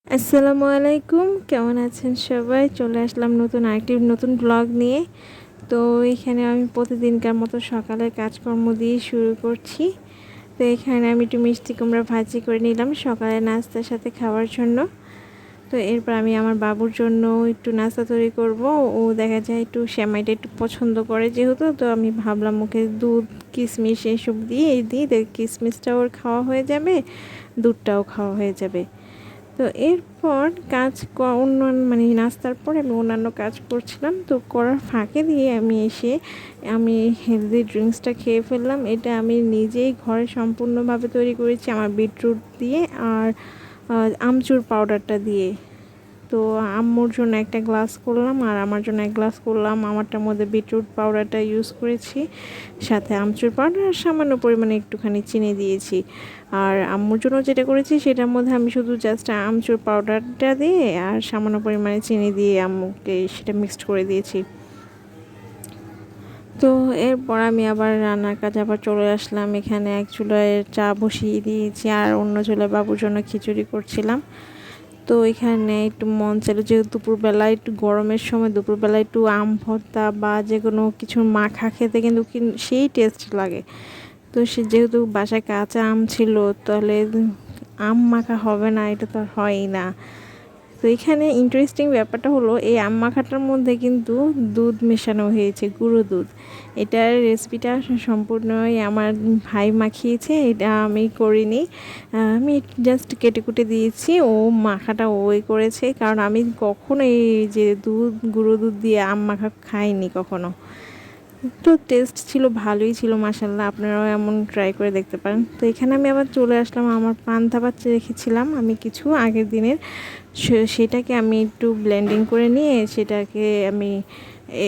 আসসালামু আলাইকুম, কেমন আছেন সবাই? চলে আসলাম নতুন ব্লগ নিয়ে। তো এখানে আমি প্রতিদিনকার মতো সকালের কাজকর্ম দিয়ে শুরু করছি। তো এখানে আমি একটু মিষ্টি কুমড়া ভাজি করে নিলাম সকালে নাস্তার সাথে খাওয়ার জন্য। তো এরপর আমি আমার বাবুর জন্য একটু নাস্তা তৈরি করব। ও দেখা যায় একটু সেমাইটা একটু পছন্দ করে যেহেতু, তো আমি ভাবলাম ওকে দুধ কিশমিশ এসব দিয়ে কিশমিশটাও ওর খাওয়া হয়ে যাবে, দুধটাও খাওয়া হয়ে যাবে। তো এরপর মানে নাস্তার পর আমি অন্যান্য কাজ করছিলাম। তো করার ফাঁকে দিয়ে আমি হেলদি ড্রিঙ্কসটা খেয়ে ফেললাম। এটা আমি নিজেই ঘরে সম্পূর্ণভাবে তৈরি করেছি আমার বিটরুট দিয়ে আর আমচুর পাউডারটা দিয়ে। তো আম্মুর জন্য একটা গ্লাস করলাম আর আমার জন্য এক গ্লাস করলাম। আমারটার মধ্যে বিটরুট পাউডারটা ইউজ করেছি, সাথে আমচুর পাউডার আর সামান্য পরিমাণে একটুখানি চিনি দিয়েছি। আর আম্মুর জন্য যেটা করেছি সেটার মধ্যে আমি শুধু জাস্ট আমচুর পাউডারটা দিয়ে আর সামান্য পরিমাণে চিনি দিয়ে আম্মুকে সেটা মিক্সড করে দিয়েছি। তো এরপর আমি আবার রান্নার কাজে আবার চলে আসলাম। এখানে এক চুলায় চা বসিয়ে দিয়েছি আর অন্য চুলায় বাবুর জন্য খিচুড়ি করছিলাম। তো এখানে একটু মন চাইলো, যেহেতু দুপুরবেলা একটু গরমের সময় দুপুরবেলা একটু আম ভর্তা বা যে কোনো কিছুর মাখা খেতে কিন্তু সেই টেস্ট লাগে। তো সে যেহেতু বাসায় কাঁচা আম ছিল, তাহলে আম মাখা হবে না, এটা তো আর হয়ই না। তো এখানে ইন্টারেস্টিং ব্যাপারটা হলো এই আম মাখাটার মধ্যে কিন্তু দুধ মেশানো হয়েছে, গুঁড়ো দুধ। এটার রেসিপিটা সম্পূর্ণই আমার ভাই মাখিয়েছে, এটা আমি করিনি। আমি জাস্ট কেটে কুটে দিয়েছি, ও মাখাটা ওই করেছে, কারণ আমি কখনো এই যে গুঁড়ো দুধ দিয়ে আম মাখা খাইনি কখনো। তো টেস্ট ছিল, ভালোই ছিল মাশাল্লাহ। আপনারাও এমন ট্রাই করে দেখতে পারেন। তো এখানে আমি আবার চলে আসলাম, আমার পান্তা ভাত রেখেছিলাম আমি কিছু আগের দিনের, সেটাকে আমি একটু ব্লেন্ডিং করে নিয়ে সেটাকে আমি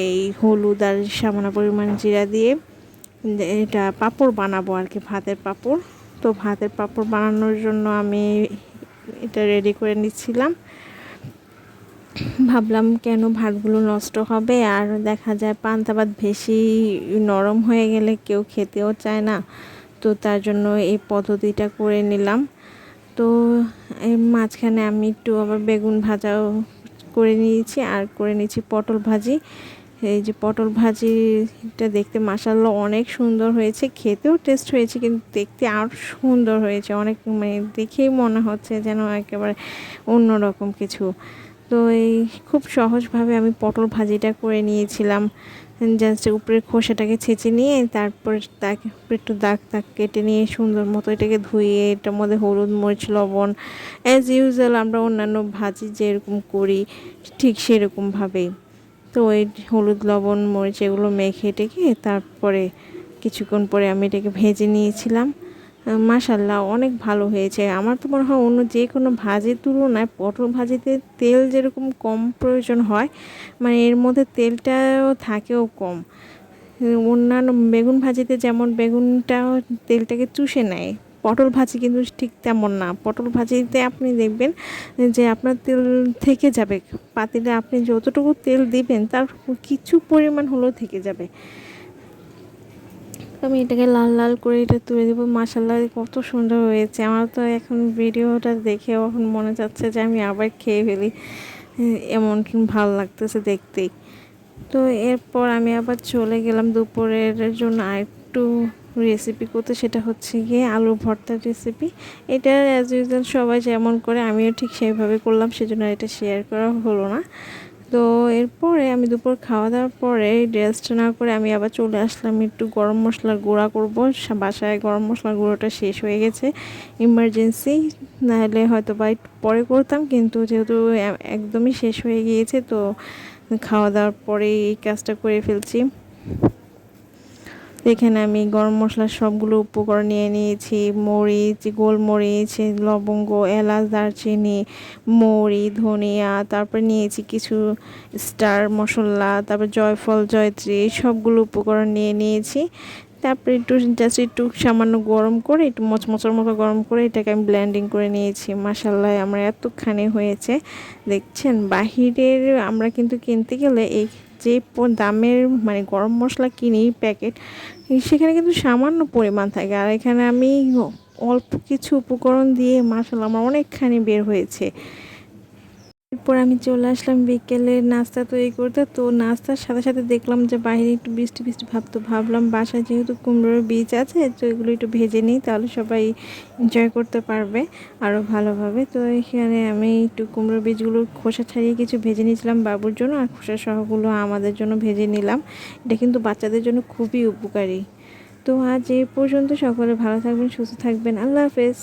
এই হলুদ আর সামান্য পরিমাণ জিরা দিয়ে এটা পাঁপড় বানাবো আর কি, ভাতের পাঁপড়। তো ভাতের পাঁপড় বানানোর জন্য আমি এটা রেডি করে নিচ্ছিলাম। ভাবলাম কেন ভাতগুলো নষ্ট হবে, আর দেখা যায় পান্তা ভাত বেশি নরম হয়ে গেলে কেউ খেতেও চায় না। তো তার জন্য এই পদ্ধতিটা করে নিলাম। তো এর মাঝখানে আমি একটু আবার বেগুন ভাজাও করে নিয়েছি আর করে নিয়েছি পটল ভাজি। এই যে পটল ভাজিটা দেখতে মাশাআল্লাহ অনেক সুন্দর হয়েছে, খেতেও টেস্ট হয়েছে, কিন্তু দেখতে আরও সুন্দর হয়েছে অনেক, মানে দেখেই মনে হচ্ছে যেন একেবারে অন্যরকম কিছু। তো এই খুব সহজভাবে আমি পটল ভাজিটা করে নিয়েছিলাম। জাস্ট উপরের খোসাটাকে ছেঁচে নিয়ে তারপর তাকে একটু দাগ কেটে নিয়ে সুন্দর মতো এটাকে ধুয়ে এটার মধ্যে হলুদ মরিচ লবণ অ্যাজ ইউজুয়াল আমরা অন্যান্য ভাজি যেরকম করি ঠিক সেরকমভাবেই। তো ওই হলুদ লবণ মরিচ এগুলো মেখে টেকে তারপরে কিছুক্ষণ পরে আমি এটাকে ভেজে নিয়েছিলাম। মাশাল্লাহ অনেক ভালো হয়েছে। আমার তো মনে হয় অন্য যে কোনো ভাজির তুলনায় পটল ভাজিতে তেল যেরকম কম প্রয়োজন হয়, মানে এর মধ্যে তেলটাও থাকেও কম। অন্যান্য বেগুন ভাজিতে যেমন বেগুনটা তেলটাকে চুষে নেয়, পটল ভাজি কিন্তু ঠিক তেমন না। পটল ভাজিতে আপনি দেখবেন যে আপনার তেল থেকে যাবে, পাতিলে আপনি যতটুকু তেল দিবেন তার কিছু পরিমাণ হলেও থেকে যাবে। আমি এটাকে লাল লাল করে এটা তুলে দেবো। মাশাল্লাহ কত সুন্দর হয়েছে, আমার তো এখন ভিডিওটা দেখে এখন মনে যাচ্ছে যে আমি আবার খেয়ে ফেলি, এমন ভালো লাগতেছে দেখতেই। তো এরপর আমি আবার চলে গেলাম দুপুরের জন্য আরেকটু রেসিপি করতে, সেটা হচ্ছে গিয়ে আলু ভর্তার রেসিপি। এটা অ্যাজ ইউজুয়াল সবাই যেমন করে আমিও ঠিক সেইভাবে করলাম, সেজন্য এটা শেয়ার করা হলো না। তো এরপরে আমি দুপুর খাওয়া দাওয়ার পরে রেস্ট না করে আমি আবার চলে আসলাম একটু গরম মশলার গুঁড়া করব। বাসায় গরম মশলার গুঁড়োটা শেষ হয়ে গেছে, ইমার্জেন্সি, নাহলে হয়তো বা একটু পরে করতাম, কিন্তু যেহেতু একদমই শেষ হয়ে গিয়েছে তো খাওয়া দাওয়ার পরে এই কাজটা করে ফেলছি। এখানে আমি গরম মশলার সবগুলো উপকরণ নিয়ে নিয়েছি, মরিচ, গোলমরিচ, লবঙ্গ, এলাচ, দারচিনি, মৌরি, ধনিয়া, তারপর নিয়েছি কিছু স্টার মশলা, তারপর জয়ফল, জয়ত্রী, সবগুলো উপকরণ নিয়ে নিয়েছি। তারপরে একটু সামান্য গরম করে একটু মচমচের মতো গরম করে এটাকে আমি ব্লেন্ডিং করে নিয়েছি। মাশাল্লাহ আমার এতখানি হয়েছে, দেখছেন। বাহিরের আমরা কিন্তু কিনতে গেলে এই যে দামের মানে গরম মশলা কিনি প্যাকেট, সেখানে কিন্তু সামান্য পরিমাণ থাকে, আর এখানে আমি অল্প কিছু উপকরণ দিয়ে মাশাআল্লাহ আমার অনেকখানি বের হয়েছে। এরপর আমি চলে আসলাম বিকেলের নাস্তা তৈরি করতে। তো নাস্তার সাথে সাথে দেখলাম যে বাইরে একটু বৃষ্টি বৃষ্টি ভাব, তো ভাবলাম বাসায় যেহেতু কুমড়োর বীজ আছে, তো এগুলো একটু ভেজে নিই, তাহলে সবাই এনজয় করতে পারবে আরও ভালোভাবে। তো এখানে আমি একটু কুমড়োর বীজগুলো খোসা ছাড়িয়ে কিছু ভেজে নিয়েছিলাম বাবুর জন্য, আর খোসা সহগুলো আমাদের জন্য ভেজে নিলাম। এটা কিন্তু বাচ্চাদের জন্য খুবই উপকারী। তো আজ এই পর্যন্ত, সকলে ভালো থাকবেন, সুস্থ থাকবেন, আল্লাহ হাফেজ।